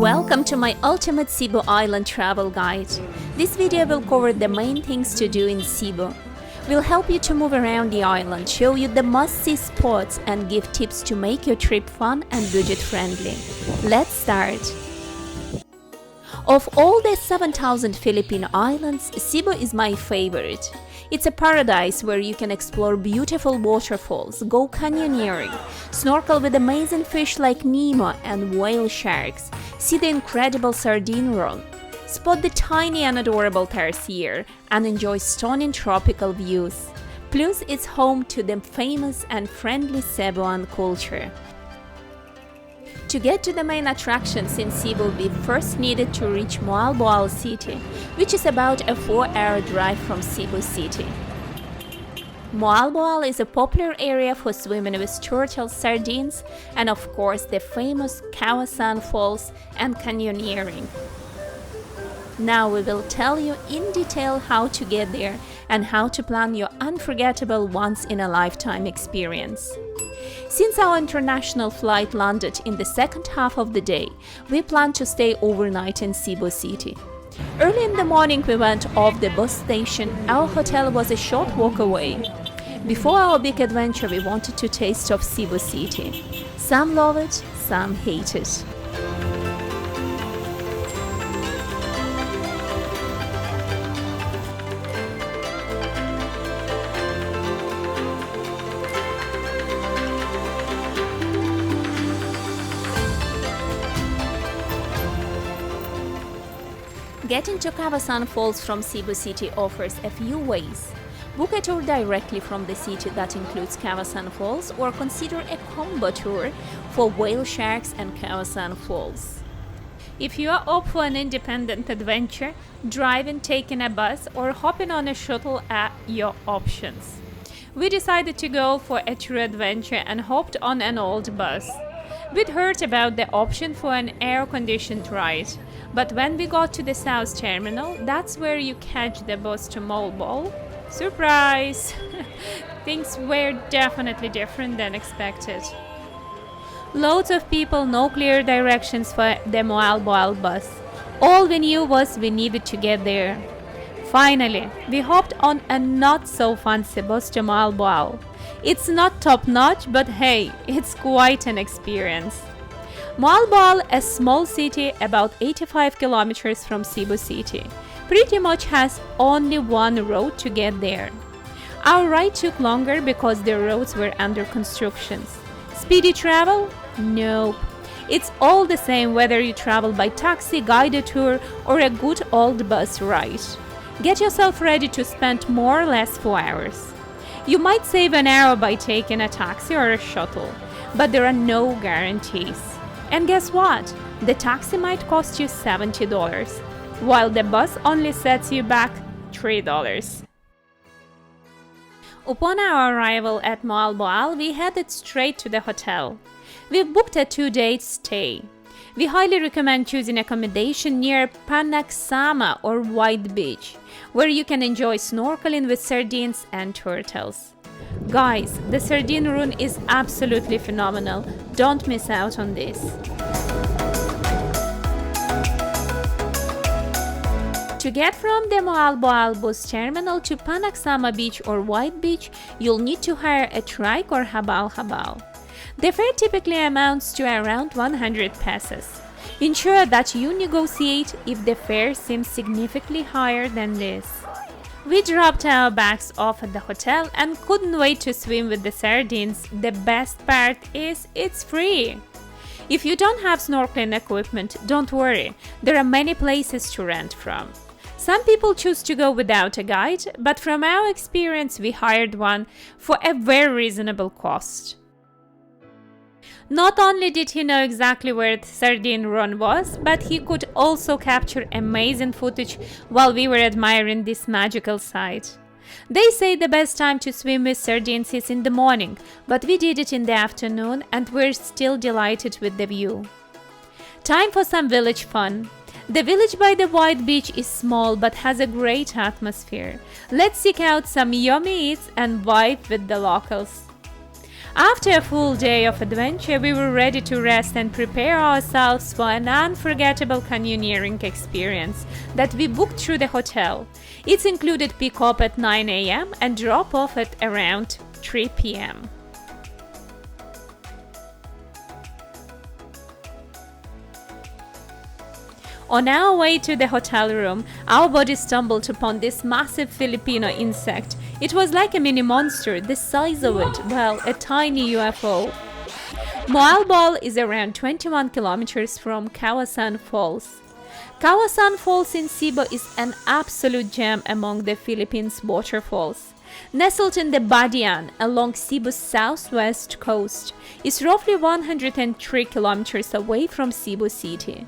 Welcome to my ultimate Cebu Island travel guide. This video will cover the main things to do in Cebu. We'll help you to move around the island, show you the must-see spots and give tips to make your trip fun and budget-friendly. Let's start! Of all the 7,000 Philippine islands, Cebu is my favorite. It's a paradise where you can explore beautiful waterfalls, go canyoneering, snorkel with amazing fish like Nemo and whale sharks, see the incredible sardine run, spot the tiny and adorable tarsier, and enjoy stunning tropical views. Plus, it's home to the famous and friendly Cebuan culture. To get to the main attractions in Cebu, we first needed to reach Moalboal city, which is about a 4-hour drive from Cebu City. Moalboal is a popular area for swimming with turtle sardines and of course the famous Kawasan Falls and Canyoneering. Now we will tell you in detail how to get there and how to plan your unforgettable once-in-a-lifetime experience. Since our international flight landed in the second half of the day, we plan to stay overnight in Cebu City. Early in the morning we went off the bus station. Our hotel was a short walk away. Before our big adventure we wanted to taste of Cebu City. Some love it, some hate it. Getting to Kawasan Falls from Cebu City offers a few ways. Book a tour directly from the city that includes Kawasan Falls or consider a combo tour for whale sharks and Kawasan Falls. If you are up for an independent adventure, driving, taking a bus or hopping on a shuttle are your options. We decided to go for a true adventure and hopped on an old bus. We'd heard about the option for an air-conditioned ride, but when we got to the South Terminal, that's where you catch the bus to Moalboal. Surprise! Things were definitely different than expected. Loads of people, no clear directions for the Moalboal bus. All we knew was we needed to get there. Finally, we hopped on a not-so-fancy bus to Moalboal. It's not top-notch, but hey, it's quite an experience. Moalboal, a small city about 85 kilometers from Cebu City, pretty much has only one road to get there. Our ride took longer because the roads were under construction. Speedy travel? Nope. It's all the same whether you travel by taxi, guided tour, or a good old bus ride. Get yourself ready to spend more or less 4 hours. You might save an hour by taking a taxi or a shuttle, but there are no guarantees. And guess what? The taxi might cost you $70, while the bus only sets you back $3. Upon our arrival at Moalboal, we headed straight to the hotel. We booked a 2-day stay. We highly recommend choosing accommodation near Panagsama or White Beach, where you can enjoy snorkeling with sardines and turtles. Guys, the sardine run is absolutely phenomenal. Don't miss out on this. To get from the Moalboal bus terminal to Panagsama Beach or White Beach, you'll need to hire a trike or habal-habal. The fare typically amounts to around 100 pesos. Ensure that you negotiate if the fare seems significantly higher than this. We dropped our bags off at the hotel and couldn't wait to swim with the sardines. The best part is it's free. If you don't have snorkeling equipment, don't worry, there are many places to rent from. Some people choose to go without a guide, but from our experience we hired one for a very reasonable cost. Not only did he know exactly where the sardine run was, but he could also capture amazing footage while we were admiring this magical sight. They say the best time to swim with sardines is in the morning, but we did it in the afternoon and we're still delighted with the view. Time for some village fun. The village by the White Beach is small but has a great atmosphere. Let's seek out some yummy eats and vibe with the locals. After a full day of adventure, we were ready to rest and prepare ourselves for an unforgettable canyoneering experience that we booked through the hotel. It's included pick-up at 9 a.m. and drop-off at around 3 p.m. On our way to the hotel room, our body stumbled upon this massive Filipino insect. It was like a mini monster, the size of it, well, a tiny UFO. Moalboal is around 21 kilometers from Kawasan Falls. Kawasan Falls in Cebu is an absolute gem among the Philippines' waterfalls. Nestled in the Badian along Cebu's southwest coast, it's roughly 103 kilometers away from Cebu City.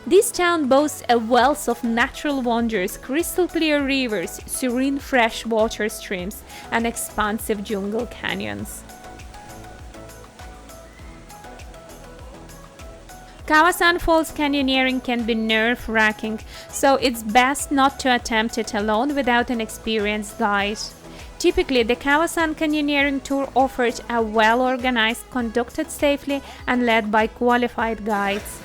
This town boasts a wealth of natural wonders, crystal clear rivers, serene freshwater streams, and expansive jungle canyons. Kawasan Falls canyoneering can be nerve-wracking, so it's best not to attempt it alone without an experienced guide. Typically, the Kawasan Canyoneering Tour offers a well-organized, conducted safely, and led by qualified guides.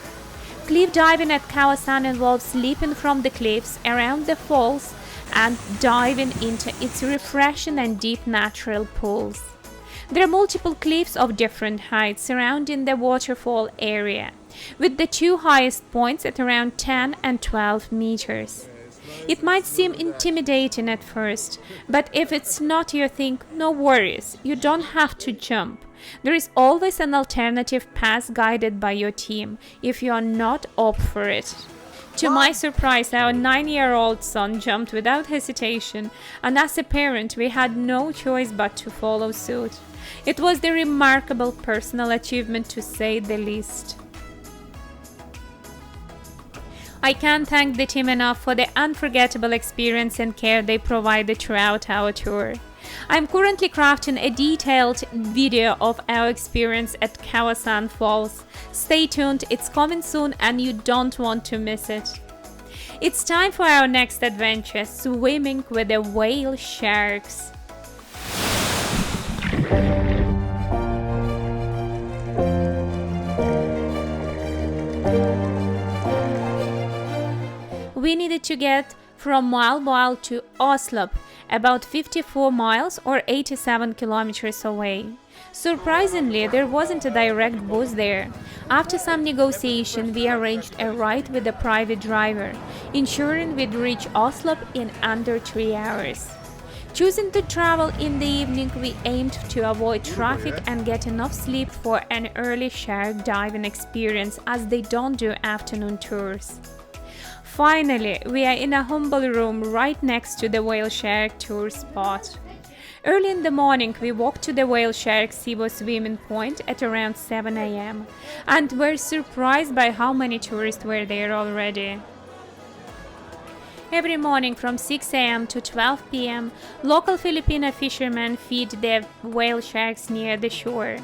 Cliff diving at Kawasan involves leaping from the cliffs around the falls and diving into its refreshing and deep natural pools. There are multiple cliffs of different heights surrounding the waterfall area, with the two highest points at around 10 and 12 meters. It might seem intimidating at first, but if it's not your thing, no worries, you don't have to jump. There is always an alternative path guided by your team if you are not up for it. To my surprise, our 9-year-old son jumped without hesitation, and as a parent, we had no choice but to follow suit. It was a remarkable personal achievement to say the least. I can't thank the team enough for the unforgettable experience and care they provided throughout our tour. I'm currently crafting a detailed video of our experience at Kawasan Falls. Stay tuned, it's coming soon and you don't want to miss it. It's time for our next adventure, swimming with the whale sharks. We needed to get from Moalboal to Oslob, about 54 miles or 87 kilometers away. Surprisingly, there wasn't a direct bus there. After some negotiation, we arranged a ride with a private driver, ensuring we'd reach Oslob in under 3 hours. Choosing to travel in the evening, we aimed to avoid traffic and get enough sleep for an early shark diving experience, as they don't do afternoon tours. Finally, we are in a humble room right next to the whale shark tour spot. Early in the morning, we walked to the whale shark Cebu swimming point at around 7 a.m. and were surprised by how many tourists were there already. Every morning from 6 a.m. to 12 p.m., local Filipino fishermen feed the whale sharks near the shore.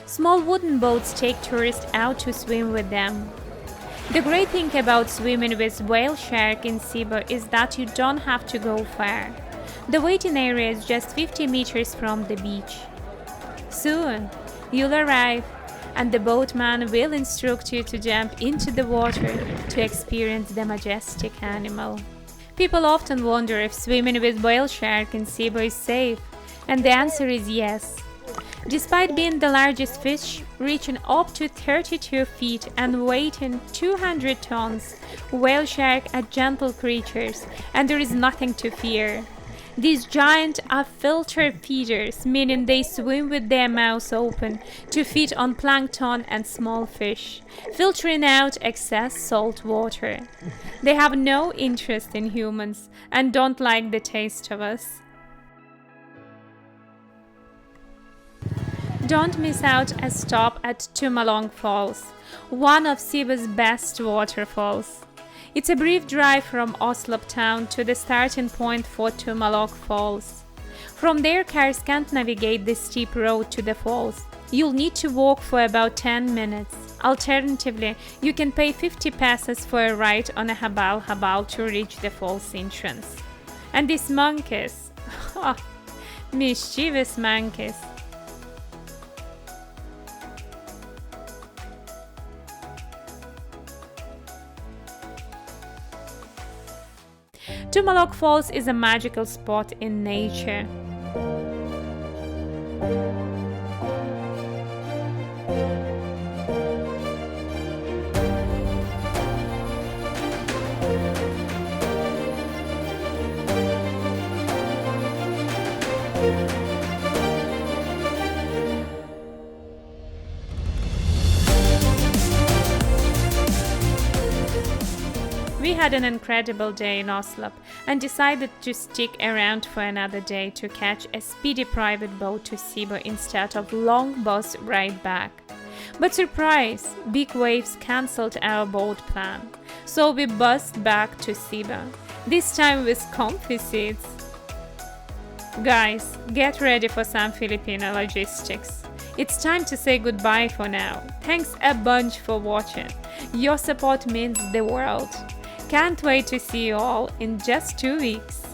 Small wooden boats take tourists out to swim with them. The great thing about swimming with whale shark in Cebu is that you don't have to go far. The waiting area is just 50 meters from the beach. Soon, you'll arrive, and the boatman will instruct you to jump into the water to experience the majestic animal. People often wonder if swimming with whale shark in Cebu is safe, and the answer is yes. Despite being the largest fish, reaching up to 32 feet and weighing 200 tons, whale sharks are gentle creatures, and there is nothing to fear. These giants are filter feeders, meaning they swim with their mouths open to feed on plankton and small fish, filtering out excess salt water. They have no interest in humans and don't like the taste of us. Don't miss out a stop at Tumalog Falls, one of Cebu's best waterfalls. It's a brief drive from Oslob town to the starting point for Tumalog Falls. From there, cars can't navigate the steep road to the falls. You'll need to walk for about 10 minutes. Alternatively, you can pay 50 pesos for a ride on a habal to reach the falls entrance. And these monkeys, mischievous monkeys. Tumalog Falls is a magical spot in nature. We had an incredible day in Oslob and decided to stick around for another day to catch a speedy private boat to Cebu instead of long bus ride back. But surprise, big waves cancelled our boat plan, so we bussed back to Cebu, this time with comfy seats. Guys, get ready for some Filipino logistics. It's time to say goodbye for now. Thanks a bunch for watching. Your support means the world. Can't wait to see you all in just 2 weeks.